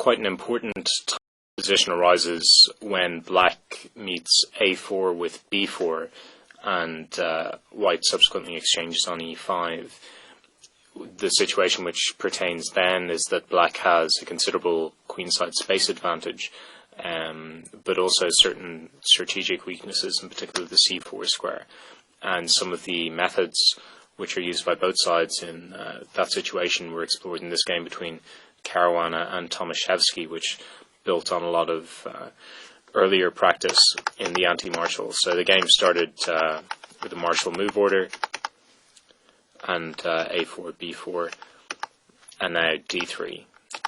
quite an important position arises when black meets a4 with b4 and white subsequently exchanges on e5. The situation which pertains then is that black has a considerable queenside space advantage, but also certain strategic weaknesses, in particular the c4 square. And some of the methods which are used by both sides in that situation were explored in this game between Caruana and Tomaszewski, which built on a lot of earlier practice in the anti-marshal. So the game started with a marshal move order, and a4, b4, and now d3,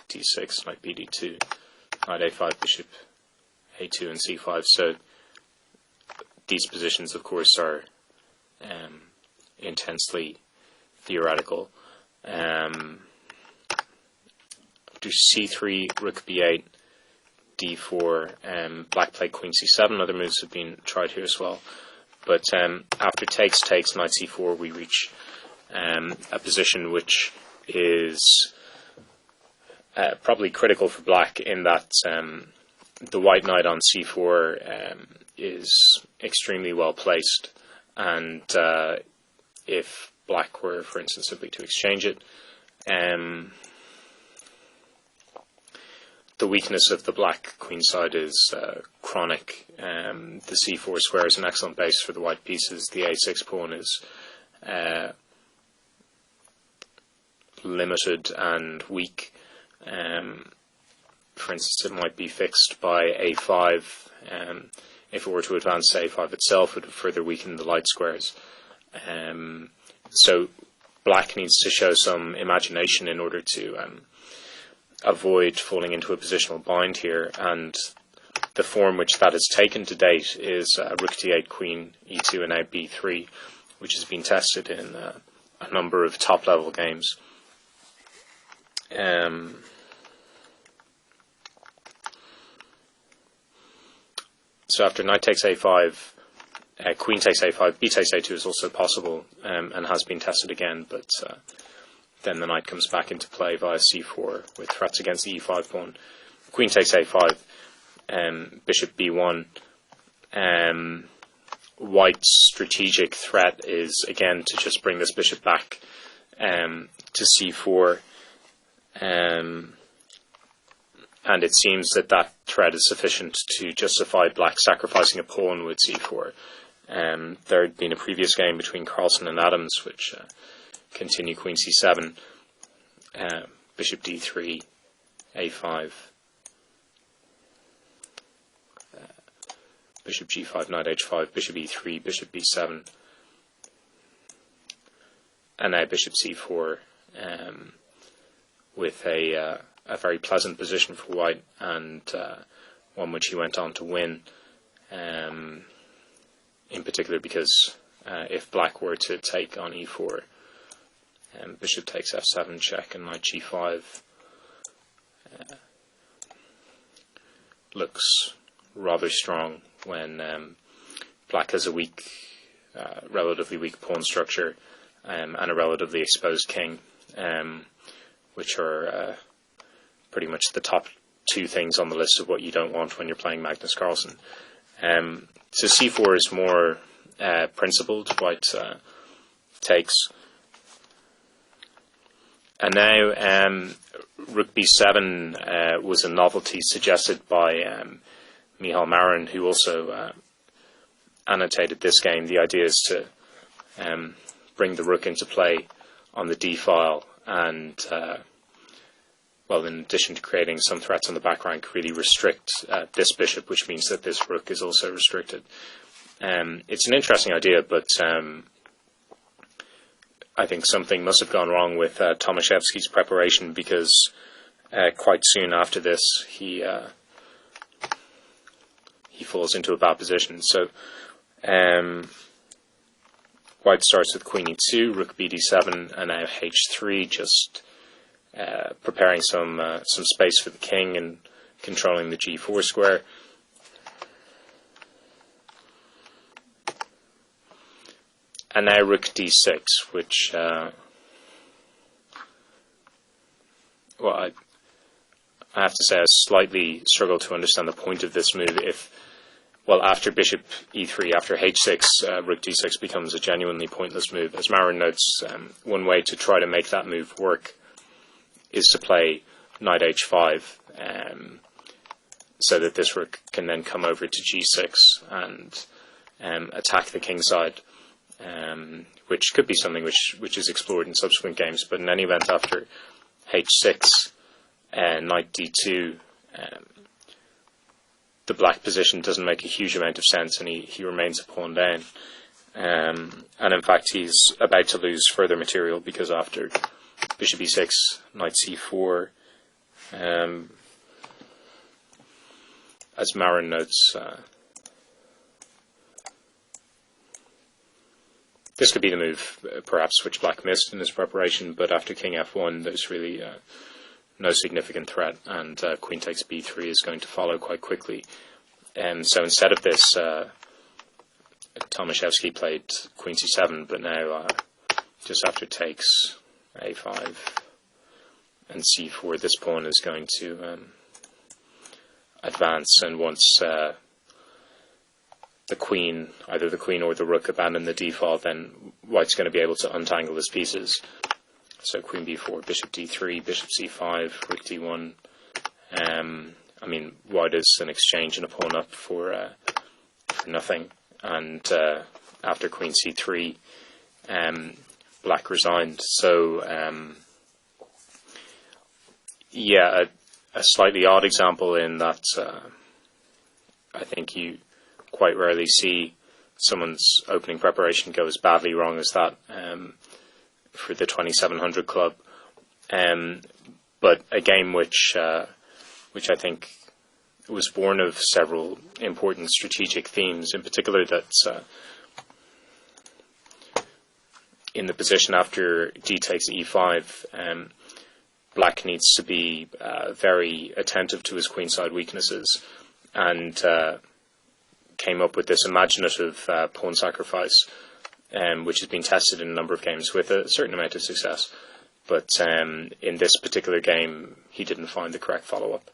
d6, knight b d2, knight a5, bishop a2, and c5. So these positions, of course, are intensely theoretical. Do c3, rook b8, d4, black played queen c7. Other moves have been tried here as well. But after takes, knight c4, we reach a position which is probably critical for black, in that the white knight on c4 is extremely well placed, and if black were, for instance, simply to exchange it, the weakness of the black queenside is chronic. The c4 square is an excellent base for the white pieces. The a6 pawn is limited and weak. For instance, it might be fixed by a5. If it were to advance to a5 itself, it would further weaken the light squares. So black needs to show some imagination in order to avoid falling into a positional bind here, and the form which that has taken to date is rook d8, queen e2, and now b3, which has been tested in a number of top-level games. So after knight takes a5, queen takes a5, b takes a2 is also possible, and has been tested again, but then the knight comes back into play via c4 with threats against the e5 pawn. Queen takes a5, bishop b1. White's strategic threat is again to just bring this bishop back to c4, and it seems that that threat is sufficient to justify black sacrificing a pawn with c4. There had been a previous game between Carlsen and Adams which continue queen c7, bishop d3, a5, bishop g5, knight h5, bishop e3, bishop b7, and now bishop c4, with a very pleasant position for white, and one which he went on to win, in particular because if black were to take on e4, bishop takes f7 check, and knight g5 looks rather strong when black has a weak, relatively weak pawn structure, and a relatively exposed king, which are pretty much the top two things on the list of what you don't want when you're playing Magnus Carlsen. So c4 is more principled. White takes. And now rook b7 was a novelty suggested by Michal Marin, who also annotated this game. The idea is to bring the rook into play on the d file, and well, in addition to creating some threats on the back rank, really restrict this bishop, which means that this rook is also restricted. It's an interesting idea, but I think something must have gone wrong with Tomaszewski's preparation, because quite soon after this he falls into a bad position. So white starts with queen e2, rook b d7, and now h3, just preparing some space for the king and controlling the g4 square. And now rook d6, which well, I have to say I slightly struggle to understand the point of this move if, well, after bishop e3, after h6, rook d6 becomes a genuinely pointless move. As Marin notes, one way to try to make that move work is to play knight h5, so that this rook can then come over to g6 and attack the king side, which could be something which is explored in subsequent games. But in any event, after h6, knight d2, the black position doesn't make a huge amount of sense, and he remains a pawn down. And in fact, he's about to lose further material, because after bishop e6, knight c4, as Marin notes, this could be the move, perhaps, which black missed in his preparation, but after king f1, there's really no significant threat, and queen takes b3 is going to follow quite quickly. So instead of this, Tomaszewski played queen c7, but now just after takes a5 and c4, this pawn is going to advance, and once the queen, either the queen or the rook, abandon the d-file, then white's going to be able to untangle his pieces. So queen b4, bishop d3, bishop c5, rook d1. I mean, white is an exchange and a pawn up for nothing. And after queen c3, black resigned. So, yeah, a slightly odd example in that I think you quite rarely see someone's opening preparation go as badly wrong as that for the 2700 club. But a game which I think was born of several important strategic themes, in particular that in the position after d takes e5, black needs to be very attentive to his queenside weaknesses, and came up with this imaginative pawn sacrifice, which has been tested in a number of games with a certain amount of success. But in this particular game, he didn't find the correct follow-up.